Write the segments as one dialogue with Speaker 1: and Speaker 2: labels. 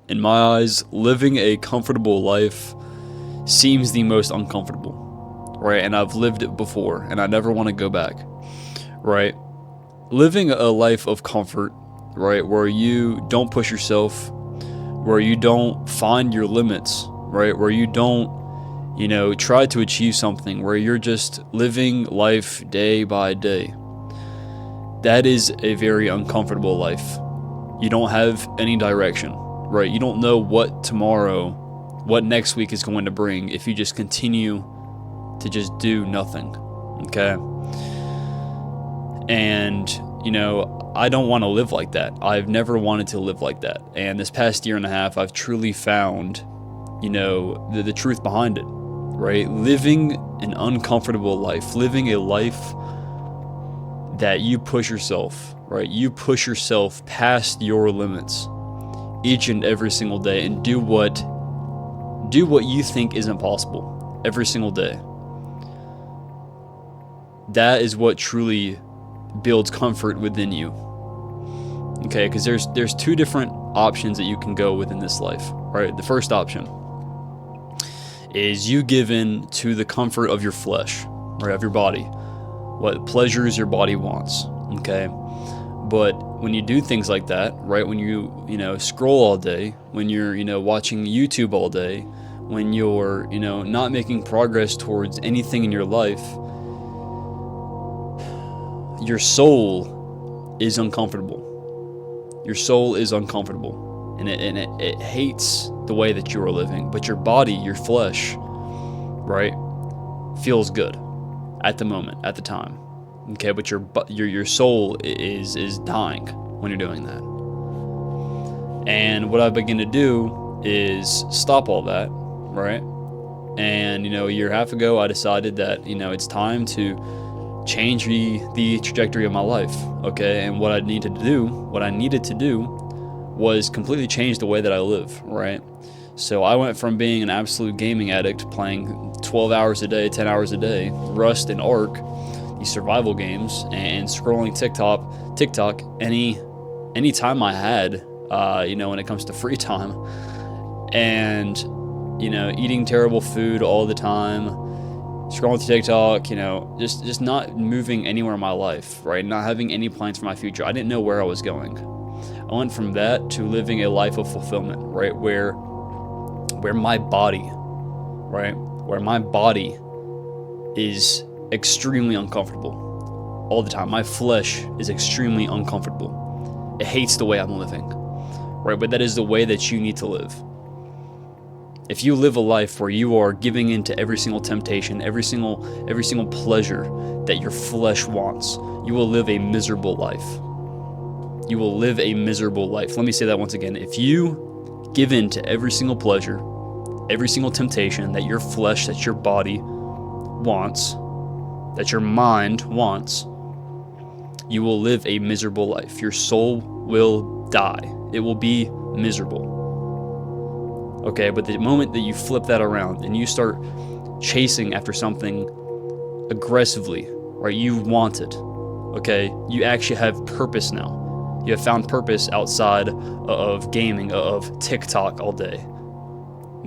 Speaker 1: In my eyes, living a comfortable life seems the most uncomfortable, right? And I've lived it before, and I never want to go back, right? Living a life of comfort, right, where you don't push yourself, where you don't find your limits, right, where you don't, try to achieve something, where you're just living life day by day. That is a very uncomfortable life. You don't have any direction, right? You don't know what next week is going to bring if you just continue to just do nothing, okay? And, I don't want to live like that. I've never wanted to live like that. And this past year and a half, I've truly found, the truth behind it, right? Living an uncomfortable life, living a life that you push yourself, right? You push yourself past your limits each and every single day, and do what you think isn't possible every single day. That is what truly builds comfort within you. Okay, because there's two different options that you can go within this life, right? The first option is you give in to the comfort of your flesh, right, of your body, what pleasures your body wants, okay? But when you do things like that, right, when you scroll all day, when you're, watching YouTube all day, when you're, not making progress towards anything in your life, your soul is uncomfortable. Your soul is uncomfortable, and it hates the way that you are living. But your body, your flesh, right, feels good at the moment, at the time. Okay, but your soul is dying when you're doing that. And what I begin to do is stop all that, right? And a year and a half ago, I decided that it's time to change the trajectory of my life, okay? And what I needed to do was completely change the way that I live, right? So I went from being an absolute gaming addict, playing 12 hours a day, 10 hours a day, Rust and Ark, these survival games, and scrolling TikTok any time I had, when it comes to free time, and eating terrible food all the time, scrolling through TikTok, just not moving anywhere in my life, right? Not having any plans for my future. I didn't know where I was going. I went from that to living a life of fulfillment, right? Where my body, right? Where my body is extremely uncomfortable all the time. My flesh is extremely uncomfortable. It hates the way I'm living, right? But that is the way that you need to live. If you live a life where you are giving in to every single temptation, every single pleasure that your flesh wants, you will live a miserable life. You will live a miserable life. Let me say that once again. If you give in to every single pleasure, every single temptation that your flesh, that your body wants, that your mind wants, you will live a miserable life. Your soul will die. It will be miserable. Okay, but the moment that you flip that around and you start chasing after something aggressively, right, you want it, okay, you actually have purpose now. You have found purpose outside of gaming, of TikTok all day,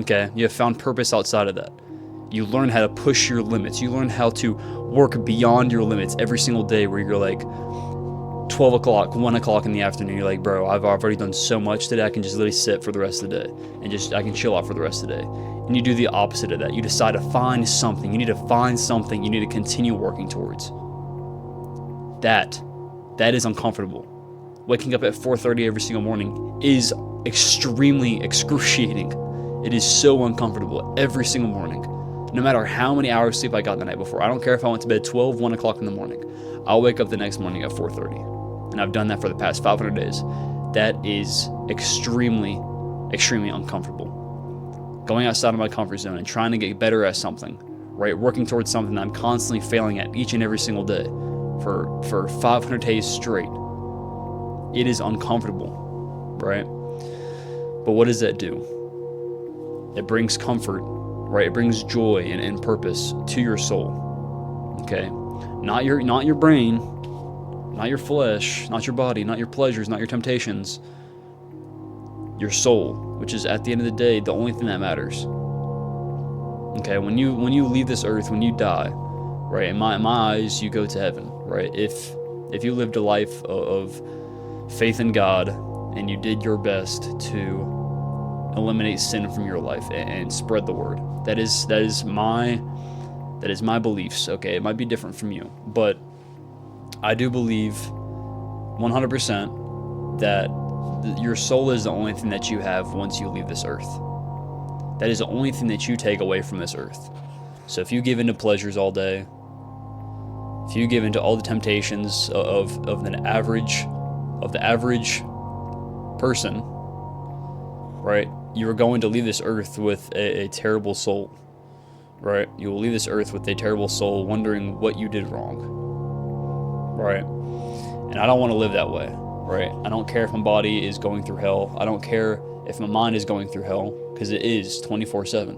Speaker 1: okay? You have found purpose outside of that. You learn how to push your limits. You learn how to work beyond your limits every single day, where you're like, 12 o'clock, 1 o'clock in the afternoon, you're like, bro, I've already done so much today, I can just literally sit for the rest of the day, and I can chill out for the rest of the day. And you do the opposite of that. You decide to find something. You need to find something you need to continue working towards. That is uncomfortable. Waking up at 4:30 every single morning is extremely excruciating. It is so uncomfortable every single morning. No matter how many hours sleep I got the night before. I don't care if I went to bed 12, 1 o'clock in the morning. I'll wake up the next morning at 4:30. And I've done that for the past 500 days. That is extremely, extremely uncomfortable. Going outside of my comfort zone and trying to get better at something, right? Working towards something that I'm constantly failing at each and every single day for 500 days straight. It is uncomfortable, right? But what does that do? It brings comfort, right? It brings joy and purpose to your soul, okay? Not your brain, not your flesh, not your body, not your pleasures, not your temptations. your soul, which is at the end of the day the only thing that matters. Okay, when you leave this earth, when you die, right? In my eyes, you go to heaven, right? If you lived a life of faith in God and you did your best to eliminate sin from your life and spread the word, that is my beliefs. Okay, it might be different from you, but I do believe 100% that your soul is the only thing that you have once you leave this earth. That is the only thing that you take away from this earth. So if you give into pleasures all day, if you give into all the temptations of the average person, right, you are going to leave this earth with a terrible soul, right? You will leave this earth with a terrible soul, wondering what you did wrong, right? And I don't want to live that way, right? I don't care if my body is going through hell. I don't care if my mind is going through hell, because it is 24/7,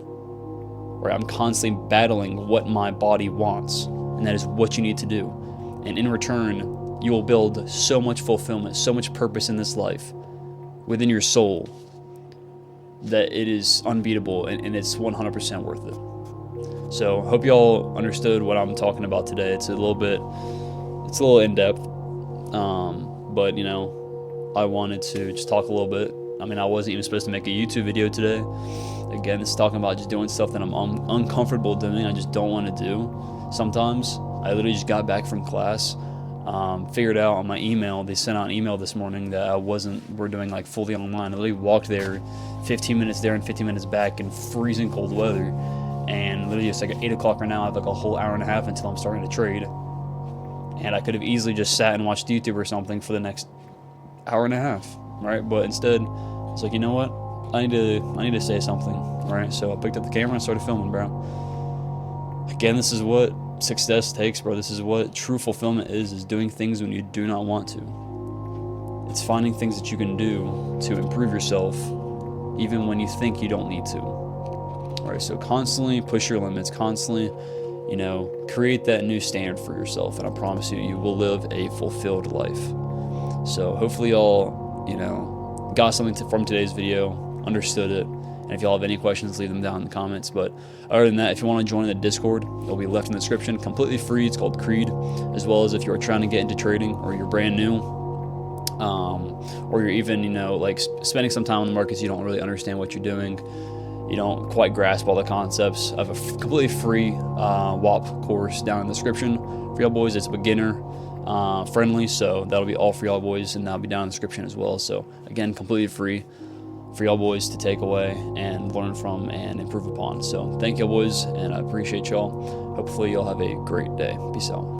Speaker 1: right? I'm constantly battling what my body wants, and that is what you need to do. And in return, you will build so much fulfillment, so much purpose in this life within your soul that it is unbeatable, and it's 100% worth it. So hope y'all understood what I'm talking about today. It's a little in-depth, but you know, I wanted to just talk a little bit. I mean, I wasn't even supposed to make a YouTube video today. Again, it's talking about just doing stuff that I'm uncomfortable doing. I just don't want to do. Sometimes I literally just got back from class, figured out on my email, they sent out an email this morning that we're doing like fully online. I literally walked there, 15 minutes there and 15 minutes back in freezing cold weather. And literally it's like 8 o'clock right now. I have like a whole hour and a half until I'm starting to trade. And I could have easily just sat and watched YouTube or something for the next hour and a half, right? But instead, it's like, you know what? I need to say something, right? So I picked up the camera and started filming, bro. Again, this is what success takes, bro. This is what true fulfillment is doing things when you do not want to. It's finding things that you can do to improve yourself, even when you think you don't need to. All right, so constantly push your limits, constantly, you know, create that new standard for yourself, and I promise you, you will live a fulfilled life. So hopefully y'all, you know, got something from today's video, understood it, and if y'all have any questions, leave them down in the comments. But other than that, if you want to join the Discord, it'll be left in the description, completely free. It's called Creed, as well as if you're trying to get into trading, or you're brand new, or you're even, you know, like spending some time on the markets, you don't really understand what you're doing, you don't quite grasp all the concepts. I have a completely free WAP course down in the description for y'all boys. It's beginner friendly, so that'll be all for y'all boys, and that'll be down in the description as well. So again, completely free for y'all boys to take away and learn from and improve upon. So thank y'all boys, and I appreciate y'all. Hopefully y'all have a great day. Peace out.